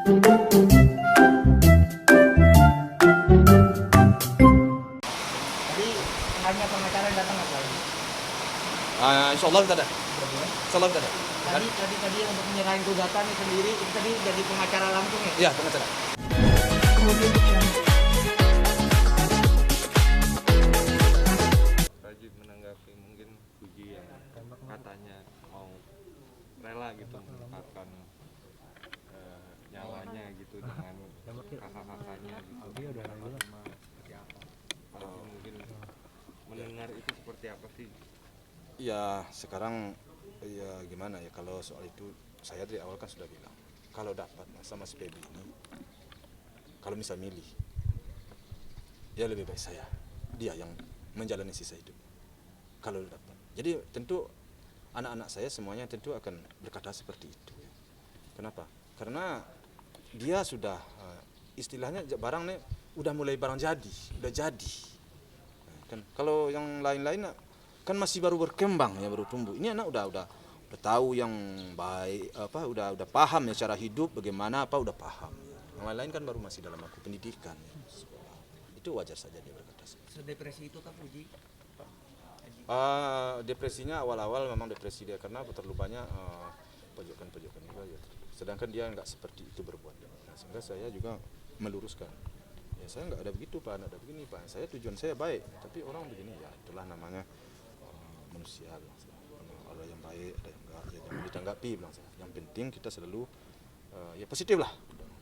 Tadi hanya pengacara yang datang apa lagi? Insya Allah kita ada. Insya Allah kita ada. Tadi yang untuk menyerahin gugatan itu sendiri itu tadi jadi pengacara langsung ya? Iya, pengacara. Haji menanggapi mungkin Puji yang katanya mau rela gitu menyempatkan nyawanya gitu dengan kakak-kakaknya gitu. Haji mungkin mendengar itu seperti apa sih? Ya sekarang ya gimana ya, kalau soal itu saya dari awal kan sudah bilang kalau dapat sama si Pebi ini, kalau misal milih ya lebih baik dia yang menjalani sisa hidup kalau dapat. Jadi tentu anak-anak saya semuanya tentu akan berkata seperti itu. Kenapa? Karena dia sudah istilahnya barang nih udah mulai barang jadi, udah jadi. Kan kalau yang lain-lain kan masih baru berkembang ya, baru tumbuh. Ini anak udah tahu yang baik udah paham ya cara hidup bagaimana udah paham. Yang lain-lain kan baru masih dalam aku pendidikan ya, sekolah. Itu wajar saja dia berkata seperti itu. Sedepresi itu kan Puji? Depresinya awal-awal memang depresi dia karena terlalu banyak pojokan-pojokan juga ya. Sedangkan dia nggak seperti itu berbuat. Nah, sehingga saya juga meluruskan. Ya saya nggak ada begitu Pak, nggak ada begini Pak. Saya tujuan saya baik, tapi orang begini ya itulah namanya manusia. Ada yang baik, ada yang enggak, ya jangan ditanggapi bilang saya. Yang penting kita selalu ya positif lah,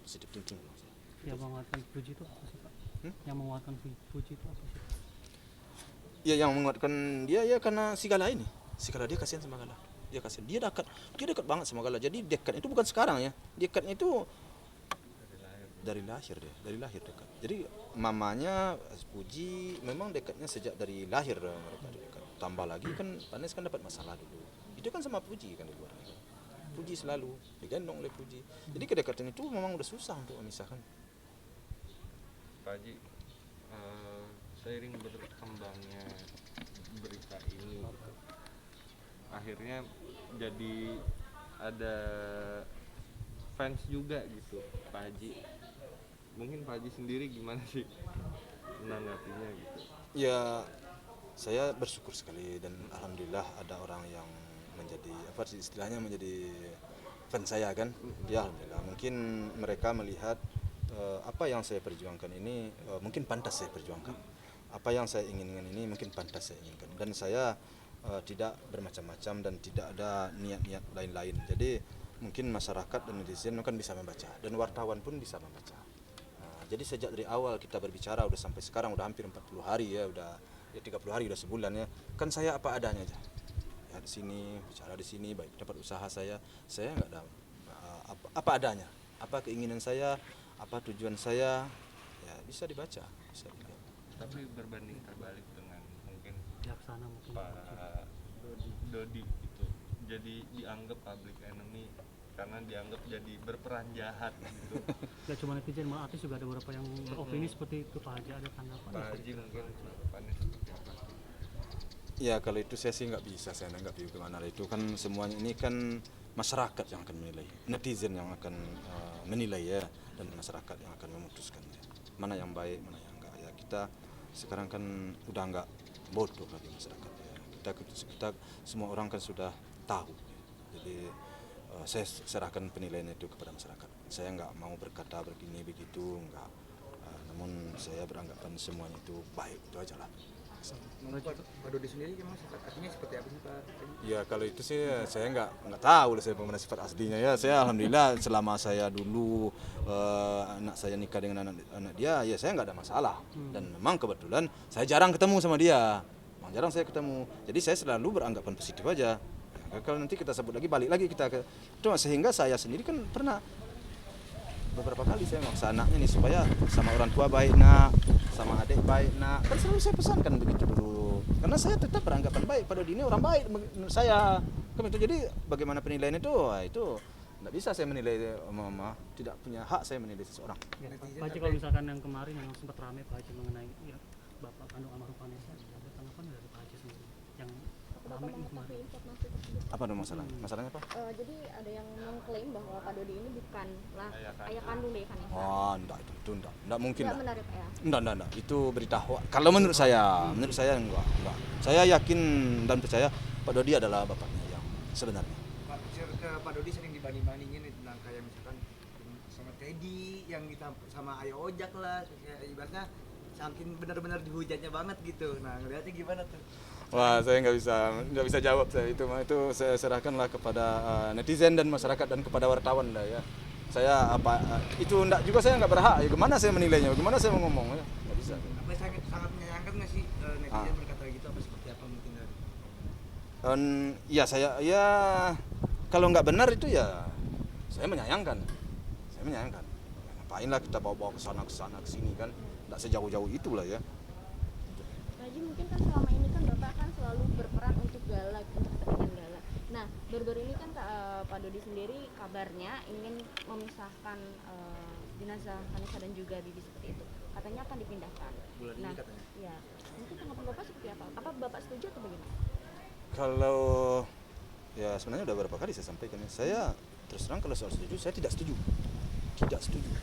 positif thinking. Yang menguatkan Puji itu apa sih Pak? Yang menguatkan Puji itu apa sih? Ya yang menguatkan dia ya karena si Gala ini. Si Gala dia kasihan sama Gala. Dia kasihan. Dia dekat banget sama Gala. Jadi dekat itu bukan sekarang ya. Dekatnya itu dari lahir dekat. Jadi mamanya Puji memang dekatnya sejak dari lahir mereka dekat. Tambah lagi kan Panes kan dapat masalah dulu. Itu kan sama Puji kan di luar. Puji selalu digendong oleh Puji. Jadi kedekatan itu memang udah susah untuk memisahkan. Pak Haji, seiring berkembangnya berita ini gitu, akhirnya jadi ada fans juga gitu Pak Haji. Mungkin Pak Haji sendiri gimana sih menanggapinya gitu? Ya saya bersyukur sekali dan alhamdulillah ada orang yang menjadi istilahnya menjadi fans saya kan. Ya alhamdulillah mungkin mereka melihat apa yang saya perjuangkan ini mungkin pantas saya perjuangkan. Apa yang saya inginkan ini mungkin pantas saya inginkan. Dan saya tidak bermacam-macam dan tidak ada niat-niat lain-lain. Jadi mungkin masyarakat dan netizen kan bisa membaca dan wartawan pun bisa membaca. Jadi sejak dari awal kita berbicara udah sampai sekarang udah hampir 40 hari ya, udah ya 30 hari udah sebulan ya. Kan saya apa adanya aja. Ya di sini bicara di sini baik dapat usaha saya nggak ada apa adanya. Apa keinginan saya, apa tujuan saya ya bisa dibaca, bisa dilihat. Tapi berbanding terbalik dengan mungkin Laksana mungkin Pak Dodi gitu, jadi dianggap public enemy karena dianggap jadi berperan jahat gitu. Gak cuma netizen, malah artis juga ada beberapa yang beropini seperti itu. Pak Haji ada tanggapan? Pak Haji mungkin tanggapannya seperti apa? Ya kalau itu saya sih nggak bisa saya nanggapi gimana. Itu kan semuanya ini kan masyarakat yang akan menilai, netizen yang akan menilai ya, dan masyarakat yang akan memutuskan ya. Mana yang baik, mana yang enggak ya. Kita sekarang kan udah nggak bodoh lagi masyarakat ya. Kita semua orang kan sudah tahu ya. Jadi saya serahkan penilaian itu kepada masyarakat. Saya nggak mau berkata begini begitu enggak. Namun saya beranggapan semuanya itu baik, itu aja lah. Pak Dodi sendiri memang sifat aslinya seperti apa sih Pak? Ya kalau itu sih saya nggak tahu saya bagaimana sifat aslinya ya. Saya alhamdulillah selama saya dulu anak saya nikah dengan anak dia ya saya nggak ada masalah. Dan memang kebetulan saya jarang ketemu sama dia. Memang jarang saya ketemu. Jadi saya selalu beranggapan positif aja. Ya, kalau nanti kita sebut lagi balik lagi kita ke itu, sehingga saya sendiri kan pernah beberapa kali saya maksa anaknya nih supaya sama orang tua baik nak, sama adik baik nak. Kan selalu saya pesankan begitu dulu. Karena saya tetap beranggapan baik pada dini orang baik menurut saya. Jadi bagaimana penilaian itu? Wah, itu nggak bisa saya menilai mama, tidak punya hak saya menilai seseorang. Ya, Pak Haji, kalau misalkan yang kemarin yang sempat ramai Pak Haji mengenai ya, Bapak kandung almarhum Vanessa, ada tanggapan dari Pak Haji sendiri? Yang Bapak mengetahui informasi tersebut? Apa dong masalahnya? Masalahnya apa? Jadi ada yang mengklaim bahwa Pak Dodi ini bukanlah ayah kandung dari Vanessa. Oh, enggak itu enggak mungkin. Tidak Enggak. benar ya Pak ya? Enggak. Itu berita hoax. Kalau menurut saya enggak. Saya yakin dan percaya Pak Dodi adalah bapaknya yang sebenarnya. Pak Dodi sering dibanding-bandingin tentang kayak misalkan sama Teddy yang kita sama Ayo Ojak lah, kayak ibaratnya saking benar-benar dihujatnya banget gitu. Nah, ngelihatnya gimana tuh? Wah, saya nggak bisa jawab saya itu saya serahkanlah kepada netizen dan masyarakat dan kepada wartawan dah ya. Saya itu enggak juga saya nggak berhak. Ya gimana saya menilainya? Gimana saya mau ngomong ya? Nggak bisa. Apa sangat menyayangkan nggak sih netizen berkata gitu apa seperti apa mungkin dari? Ya kalau nggak benar itu ya saya menyayangkan. Ngapain lah kita bawa ke sana ke sini kan? Nggak sejauh-jauh itulah ya. Pak Haji, mungkin kan selama ini kan Bapak kan selalu berperan untuk Gala, untuk kepentingan Gala. Nah, baru-baru ini kan Pak Dodi sendiri kabarnya ingin memisahkan jenazah Vanessa dan juga Bibi seperti itu. Katanya akan dipindahkan. Bulan ini katanya. Ya, mungkin tanggapan Bapak seperti apa? Apa Bapak setuju atau bagaimana? Kalau ya sebenarnya udah beberapa kali saya sampaikan ya. Saya terus terang kalau soal setuju, saya tidak setuju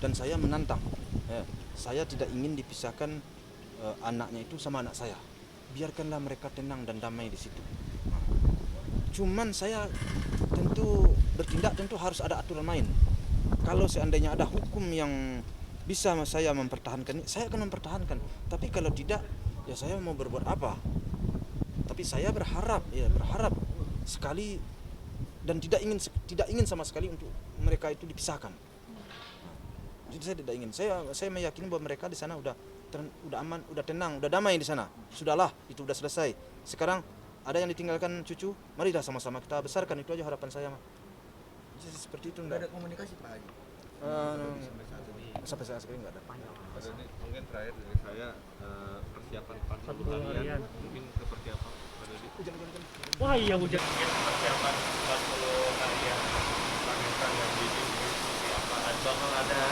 dan saya menantang. Ya, saya tidak ingin dipisahkan anaknya itu sama anak saya. Biarkanlah mereka tenang dan damai di situ. Nah, cuman saya tentu bertindak tentu harus ada aturan main. Kalau seandainya ada hukum yang bisa saya mempertahankan, saya akan mempertahankan. Tapi kalau tidak, ya saya mau berbuat apa? Tapi saya berharap sekali dan tidak ingin sama sekali untuk mereka itu dipisahkan. Jadi saya tidak ingin. Saya meyakini bahwa mereka di sana udah aman, udah tenang, udah damai di sana. Sudahlah, itu udah selesai. Sekarang ada yang ditinggalkan cucu, marilah sama-sama kita besarkan, itu aja harapan saya mah. Jadi seperti itu Nggak enggak ada komunikasi Pak Haji. sampai saat ini enggak ada. Pak Dodi, mungkin terakhir dari saya persiapan 40 harian mungkin seperti apa Pak Dodi? Wah iya hujan. Mungkin persiapan 40 harian Vanessa dan Bibi seperti apa? Bakal ada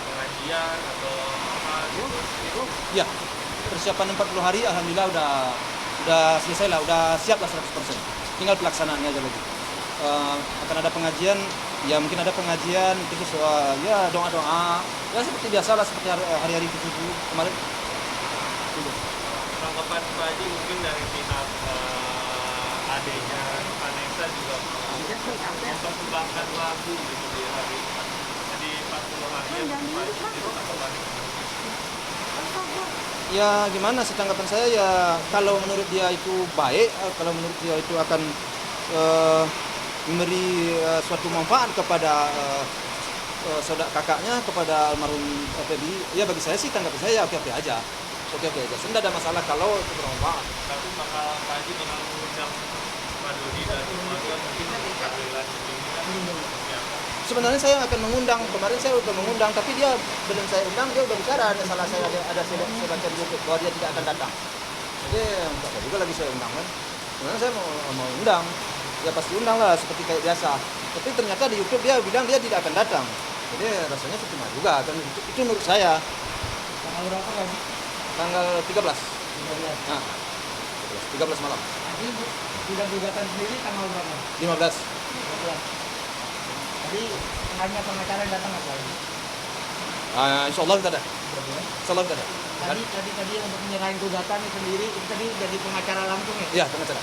pengajian atau apa gitu? Ya, persiapan 40 hari alhamdulillah udah selesai lah, udah siap lah 100%. Tinggal pelaksanaannya aja lagi. Akan ada pengajian, ya mungkin ada pengajian khusus ya doa-doa. Ya seperti biasa lah, seperti hari-hari itu kemarin. Gitu. Tanggapan Pak Haji mungkin dari pihak adanya Vanessa juga mempersembahkan lagu gitu di hari jadi 40 harian Pak Haji itu tanggapannya. Ya gimana sih tanggapan saya ya, kalau menurut dia itu baik, kalau menurut dia itu akan memberi suatu manfaat kepada saudara kakaknya, kepada almarhum Feby, ya bagi saya sih tanggapan saya oke-oke aja. Oke-oke aja, tidak ada masalah kalau itu bermanfaat. Tapi bakal Pak Haji bakal mengundang Pak Dodi dan keluarga mungkin tahlilan ini kan ya. Sebenarnya saya akan mengundang, kemarin saya udah mengundang, tapi dia belum saya undang, dia udah bicara, ada salah saya saya baca di YouTube bahwa dia tidak akan datang. Jadi enggak ada juga lagi saya undang kan. Sebenarnya saya mau undang, ya pasti undang lah seperti kayak biasa. Tapi ternyata di YouTube dia bilang dia tidak akan datang. Jadi rasanya percuma juga kan, itu menurut saya. Tanggal berapa lagi? Tanggal 13. 13. Nah, 13 malam. Ini sidang gugatan sendiri tanggal berapa? 15. 12. Jadi hanya pengacara yang datang apa lagi? Insya Allah kita ada. Insya Allah kita ada. Tadi yang untuk menyerahin gugatan sendiri itu tadi jadi pengacara langsung ya? Iya, pengacara.